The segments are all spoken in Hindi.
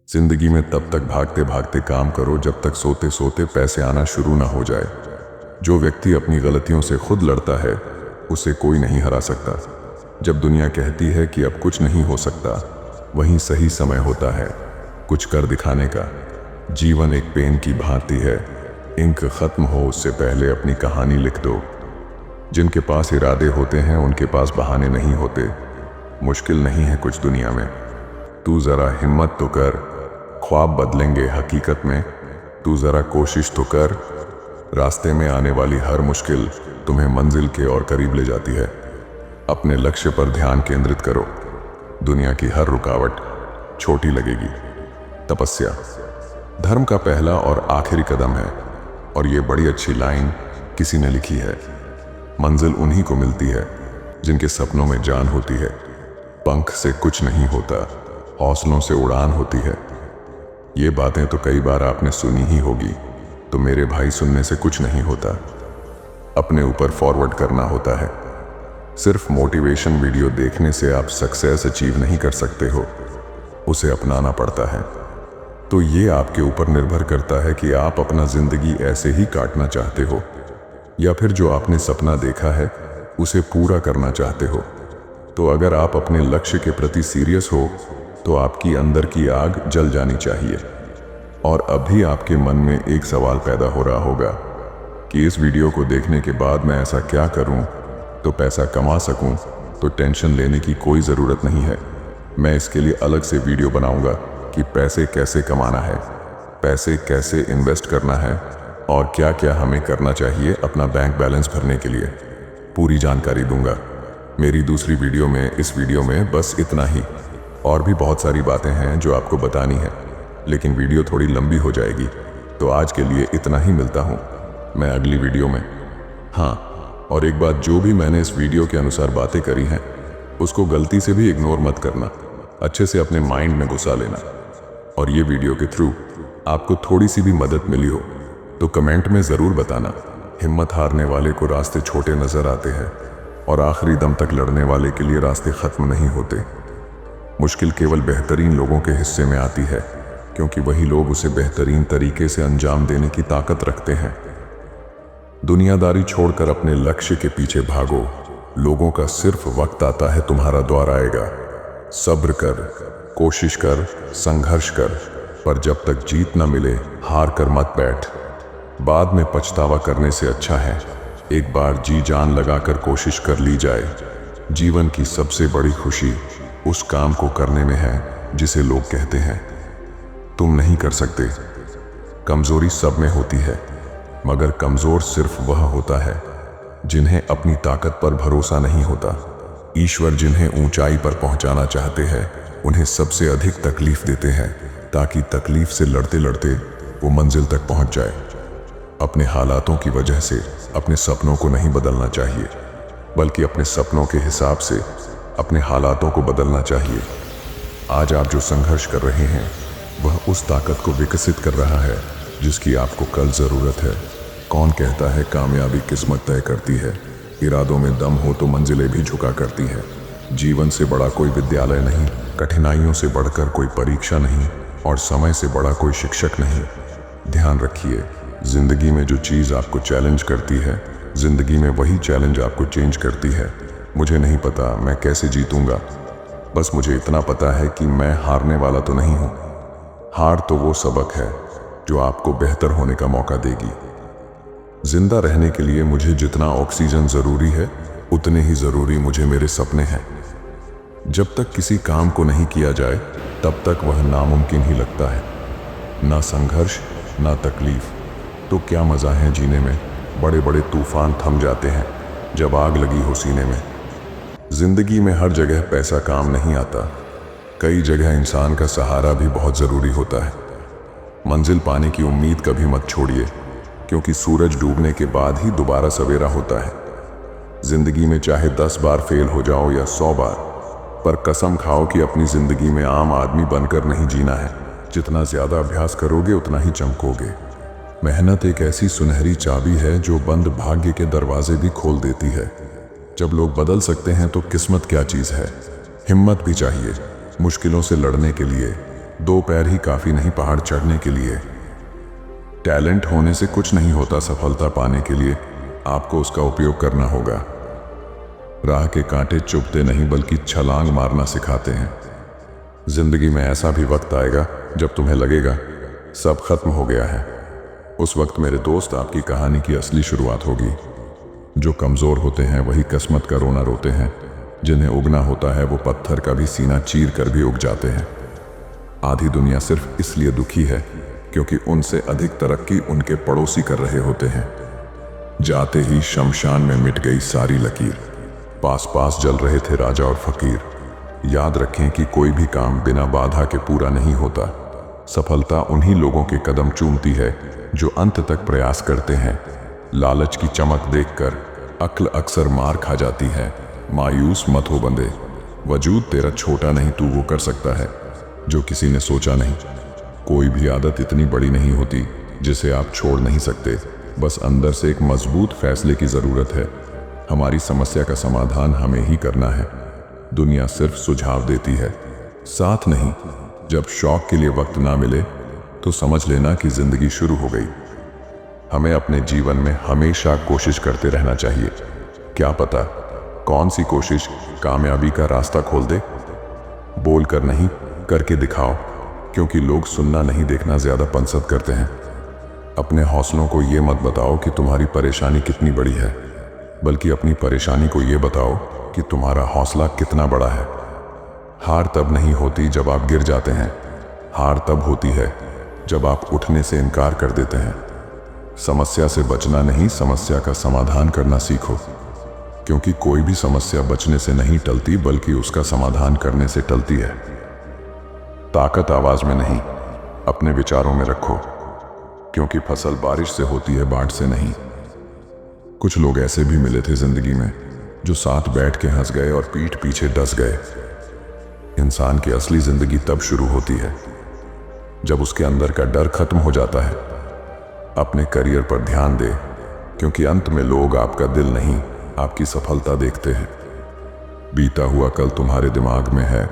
जिंदगी में तब तक भागते भागते काम करो जब तक सोते सोते पैसे आना शुरू ना हो जाए। जो व्यक्ति अपनी गलतियों से खुद लड़ता है उसे कोई नहीं हरा सकता। जब दुनिया कहती है कि अब कुछ नहीं हो सकता, वहीं सही समय होता है कुछ कर दिखाने का। जीवन एक पेन की भांति है, इंक खत्म हो उससे पहले अपनी कहानी लिख दो। जिनके पास इरादे होते हैं उनके पास बहाने नहीं होते। मुश्किल नहीं है कुछ दुनिया में, तू जरा हिम्मत तो कर, ख्वाब बदलेंगे हकीकत में। तू जरा कोशिश तो कर, रास्ते में आने वाली हर मुश्किल तुम्हें मंजिल के और करीब ले जाती है। अपने लक्ष्य पर ध्यान केंद्रित करो, दुनिया की हर रुकावट छोटी लगेगी। तपस्या धर्म का पहला और आखिरी कदम है, और ये बड़ी अच्छी लाइन किसी ने लिखी है। मंजिल उन्हीं को मिलती है जिनके सपनों में जान होती है। पंख से कुछ नहीं होता, हौसलों से उड़ान होती है। ये बातें तो कई बार आपने सुनी ही होगी, तो मेरे भाई सुनने से कुछ नहीं होता, अपने ऊपर फॉरवर्ड करना होता है। सिर्फ मोटिवेशन वीडियो देखने से आप सक्सेस अचीव नहीं कर सकते हो, उसे अपनाना पड़ता है। तो ये आपके ऊपर निर्भर करता है कि आप अपना जिंदगी ऐसे ही काटना चाहते हो या फिर जो आपने सपना देखा है उसे पूरा करना चाहते हो। तो अगर आप अपने लक्ष्य के प्रति सीरियस हो तो आपकी अंदर की आग जल जानी चाहिए। और अभी आपके मन में एक सवाल पैदा हो रहा होगा कि इस वीडियो को देखने के बाद मैं ऐसा क्या करूं तो पैसा कमा सकूं। तो टेंशन लेने की कोई ज़रूरत नहीं है, मैं इसके लिए अलग से वीडियो बनाऊंगा कि पैसे कैसे कमाना है, पैसे कैसे इन्वेस्ट करना है और क्या क्या हमें करना चाहिए अपना बैंक बैलेंस भरने के लिए। पूरी जानकारी दूंगा मेरी दूसरी वीडियो में। इस वीडियो में बस इतना ही, और भी बहुत सारी बातें हैं जो आपको बतानी है, लेकिन वीडियो थोड़ी लंबी हो जाएगी, तो आज के लिए इतना ही। मिलता हूँ मैं अगली वीडियो में। हाँ, और एक बात, जो भी मैंने इस वीडियो के अनुसार बातें करी हैं उसको गलती से भी इग्नोर मत करना, अच्छे से अपने माइंड में घुसा लेना। और ये वीडियो के थ्रू आपको थोड़ी सी भी मदद मिली हो तो कमेंट में ज़रूर बताना। हिम्मत हारने वाले को रास्ते छोटे नज़र आते हैं, और आखिरी दम तक लड़ने वाले के लिए रास्ते ख़त्म नहीं होते। मुश्किल केवल बेहतरीन लोगों के हिस्से में आती है, क्योंकि वही लोग उसे बेहतरीन तरीके से अंजाम देने की ताकत रखते हैं। दुनियादारी छोड़कर अपने लक्ष्य के पीछे भागो, लोगों का सिर्फ वक्त आता है तुम्हारा द्वार आएगा। सब्र कर, कोशिश कर, संघर्ष कर, पर जब तक जीत न मिले हार कर मत बैठ। बाद में पछतावा करने से अच्छा है एक बार जी जान लगाकर कोशिश कर ली जाए। जीवन की सबसे बड़ी खुशी उस काम को करने में है जिसे लोग कहते हैं तुम नहीं कर सकते। कमजोरी सब में होती है, मगर कमजोर सिर्फ वह होता है जिन्हें अपनी ताकत पर भरोसा नहीं होता। ईश्वर जिन्हें ऊंचाई पर पहुंचाना चाहते हैं उन्हें सबसे अधिक तकलीफ देते हैं, ताकि तकलीफ से लड़ते लड़ते वो मंजिल तक पहुंच जाए। अपने हालातों की वजह से अपने सपनों को नहीं बदलना चाहिए, बल्कि अपने सपनों के हिसाब से अपने हालातों को बदलना चाहिए। आज आप जो संघर्ष कर रहे हैं वह उस ताकत को विकसित कर रहा है जिसकी आपको कल ज़रूरत है। कौन कहता है कामयाबी किस्मत तय करती है? इरादों में दम हो तो मंजिलें भी झुका करती है। जीवन से बड़ा कोई विद्यालय नहीं, कठिनाइयों से बढ़कर कोई परीक्षा नहीं, और समय से बड़ा कोई शिक्षक नहीं। ध्यान रखिए, जिंदगी में जो चीज़ आपको चैलेंज करती है, जिंदगी में वही चैलेंज आपको चेंज करती है। मुझे नहीं पता मैं कैसे जीतूंगा, बस मुझे इतना पता है कि मैं हारने वाला तो नहीं हूँ। हार तो वो सबक है जो आपको बेहतर होने का मौका देगी। जिंदा रहने के लिए मुझे जितना ऑक्सीजन ज़रूरी है उतने ही ज़रूरी मुझे मेरे सपने हैं। जब तक किसी काम को नहीं किया जाए तब तक वह नामुमकिन ही लगता है। ना संघर्ष ना तकलीफ, तो क्या मज़ा है जीने में। बड़े बड़े तूफान थम जाते हैं जब आग लगी हो सीने में। जिंदगी में हर जगह पैसा काम नहीं आता, कई जगह इंसान का सहारा भी बहुत ज़रूरी होता है। मंजिल पाने की उम्मीद कभी मत छोड़िए, क्योंकि सूरज डूबने के बाद ही दोबारा सवेरा होता है। जिंदगी में चाहे 10 बार फेल हो जाओ या 100 बार, पर कसम खाओ कि अपनी ज़िंदगी में आम आदमी बनकर नहीं जीना है। जितना ज़्यादा अभ्यास करोगे उतना ही चमकोगे। मेहनत एक ऐसी सुनहरी चाबी है जो बंद भाग्य के दरवाजे भी खोल देती है। जब लोग बदल सकते हैं तो किस्मत क्या चीज़ है। हिम्मत भी चाहिए मुश्किलों से लड़ने के लिए, दो पैर ही काफी नहीं पहाड़ चढ़ने के लिए। टैलेंट होने से कुछ नहीं होता, सफलता पाने के लिए आपको उसका उपयोग करना होगा। राह के कांटे चुभते नहीं बल्कि छलांग मारना सिखाते हैं। जिंदगी में ऐसा भी वक्त आएगा जब तुम्हें लगेगा सब खत्म हो गया है। उस वक्त मेरे दोस्त आपकी कहानी की असली शुरुआत होगी। जो कमजोर होते हैं वही किस्मत का रोना रोते हैं, जिन्हें उगना होता है वो पत्थर का भी सीना चीर कर भी उग जाते हैं। आधी दुनिया सिर्फ इसलिए दुखी है क्योंकि उनसे अधिक तरक्की उनके पड़ोसी कर रहे होते हैं। जाते ही शमशान में मिट गई सारी लकीर, पास पास जल रहे थे राजा और फकीर। याद रखें कि कोई भी काम बिना बाधा के पूरा नहीं होता। सफलता उन्हीं लोगों के कदम चूमती है जो अंत तक प्रयास करते हैं। लालच की चमक देखकर अक्ल अक्सर मार खा जाती है। मायूस मत हो बंदे, वजूद तेरा छोटा नहीं, तू वो कर सकता है जो किसी ने सोचा नहीं। कोई भी आदत इतनी बड़ी नहीं होती जिसे आप छोड़ नहीं सकते, बस अंदर से एक मजबूत फैसले की जरूरत है। हमारी समस्या का समाधान हमें ही करना है। दुनिया सिर्फ सुझाव देती है, साथ नहीं। जब शौक के लिए वक्त ना मिले तो समझ लेना कि जिंदगी शुरू हो गई। हमें अपने जीवन में हमेशा कोशिश करते रहना चाहिए। क्या पता कौन सी कोशिश कामयाबी का रास्ता खोल दे। बोल कर नहीं, करके दिखाओ, क्योंकि लोग सुनना नहीं देखना ज्यादा पसंद करते हैं। अपने हौसलों को ये मत बताओ कि तुम्हारी परेशानी कितनी बड़ी है, बल्कि अपनी परेशानी को ये बताओ कि तुम्हारा हौसला कितना बड़ा है। हार तब नहीं होती जब आप गिर जाते हैं, हार तब होती है जब आप उठने से इनकार कर देते हैं। समस्या से बचना नहीं, समस्या का समाधान करना सीखो, क्योंकि कोई भी समस्या बचने से नहीं टलती बल्कि उसका समाधान करने से टलती है। ताकत आवाज में नहीं, अपने विचारों में रखो, क्योंकि फसल बारिश से होती है, बाढ़ से नहीं। कुछ लोग ऐसे भी मिले थे जिंदगी में जो साथ बैठ के हंस गए और पीठ पीछे डस गए। इंसान की असली जिंदगी तब शुरू होती है जब उसके अंदर का डर खत्म हो जाता है। अपने करियर पर ध्यान दे, क्योंकि अंत में लोग आपका दिल नहीं, आपकी सफलता देखते हैं। बीता हुआ कल तुम्हारे दिमाग में है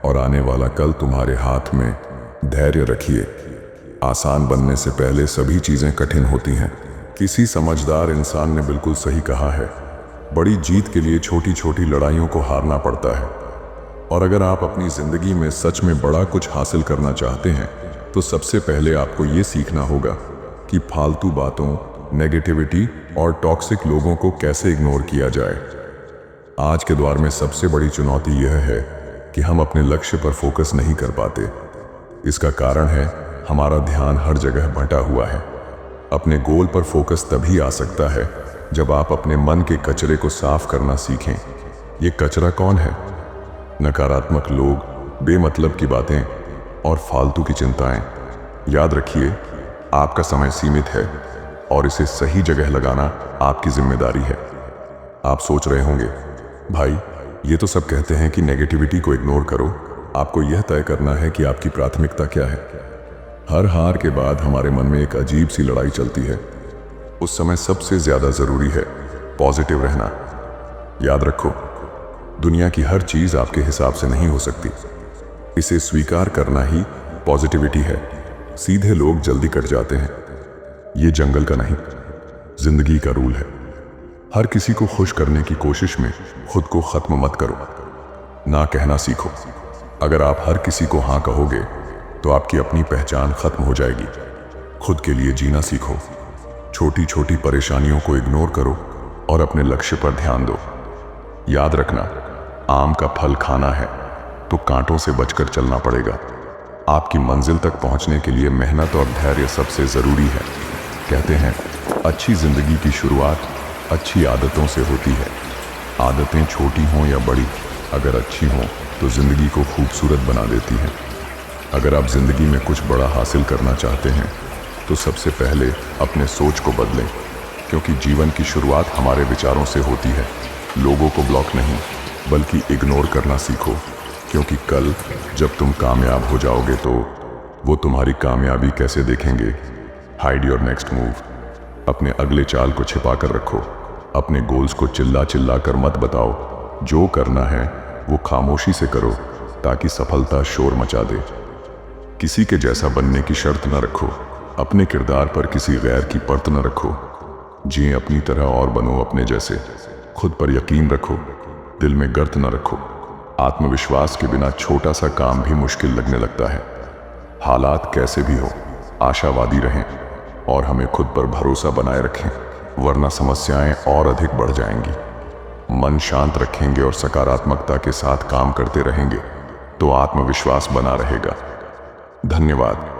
और आने वाला कल तुम्हारे हाथ में। धैर्य रखिए, आसान बनने से पहले सभी चीजें कठिन होती हैं। किसी समझदार इंसान ने बिल्कुल सही कहा है, बड़ी जीत के लिए छोटी छोटी लड़ाइयों को हारना पड़ता है। और अगर आप अपनी जिंदगी में सच में बड़ा कुछ हासिल करना चाहते हैं तो सबसे पहले आपको ये सीखना होगा कि फालतू बातों, नेगेटिविटी और टॉक्सिक लोगों को कैसे इग्नोर किया जाए। आज के दौर में सबसे बड़ी चुनौती यह है कि हम अपने लक्ष्य पर फोकस नहीं कर पाते। इसका कारण है हमारा ध्यान हर जगह बंटा हुआ है। अपने गोल पर फोकस तभी आ सकता है जब आप अपने मन के कचरे को साफ करना सीखें। ये कचरा कौन है? नकारात्मक लोग, बेमतलब की बातें और फालतू की चिंताएं। याद रखिए, आपका समय सीमित है और इसे सही जगह लगाना आपकी जिम्मेदारी है। आप सोच रहे होंगे, भाई ये तो सब कहते हैं कि नेगेटिविटी को इग्नोर करो। आपको यह तय करना है कि आपकी प्राथमिकता क्या है। हर हार के बाद हमारे मन में एक अजीब सी लड़ाई चलती है। उस समय सबसे ज्यादा जरूरी है पॉजिटिव रहना। याद रखो, दुनिया की हर चीज आपके हिसाब से नहीं हो सकती। इसे स्वीकार करना ही पॉजिटिविटी है। सीधे लोग जल्दी कट जाते हैं, ये जंगल का नहीं, जिंदगी का रूल है। हर किसी को खुश करने की कोशिश में खुद को खत्म मत करो। ना कहना सीखो। अगर आप हर किसी को हाँ कहोगे तो आपकी अपनी पहचान खत्म हो जाएगी। खुद के लिए जीना सीखो। छोटी छोटी परेशानियों को इग्नोर करो और अपने लक्ष्य पर ध्यान दो। याद रखना, आम का फल खाना है तो कांटों से बचकर चलना पड़ेगा। आपकी मंजिल तक पहुंचने के लिए मेहनत और धैर्य सबसे जरूरी है। कहते हैं, अच्छी जिंदगी की शुरुआत अच्छी आदतों से होती है। आदतें छोटी हों या बड़ी, अगर अच्छी हों तो जिंदगी को खूबसूरत बना देती हैं। अगर आप जिंदगी में कुछ बड़ा हासिल करना चाहते हैं तो सबसे पहले अपने सोच को बदलें, क्योंकि जीवन की शुरुआत हमारे विचारों से होती है। लोगों को ब्लॉक नहीं बल्कि इग्नोर करना सीखो, क्योंकि कल जब तुम कामयाब हो जाओगे तो वो तुम्हारी कामयाबी कैसे देखेंगे। Hide your next move. अपने अगले चाल को छिपा कर रखो। अपने गोल्स को चिल्ला चिल्ला कर मत बताओ। जो करना है वो खामोशी से करो ताकि सफलता शोर मचा दे। किसी के जैसा बनने की शर्त न रखो, अपने किरदार पर किसी गैर की परत न रखो। जिए अपनी तरह और बनो अपने जैसे। खुद पर यकीन रखो, दिल में गर्त न रखो। आत्मविश्वास के बिना छोटा सा काम भी मुश्किल लगने लगता है। हालात कैसे भी हो, आशावादी रहें और हमें खुद पर भरोसा बनाए रखें, वरना समस्याएं और अधिक बढ़ जाएंगी। मन शांत रखेंगे और सकारात्मकता के साथ काम करते रहेंगे तो आत्मविश्वास बना रहेगा। धन्यवाद।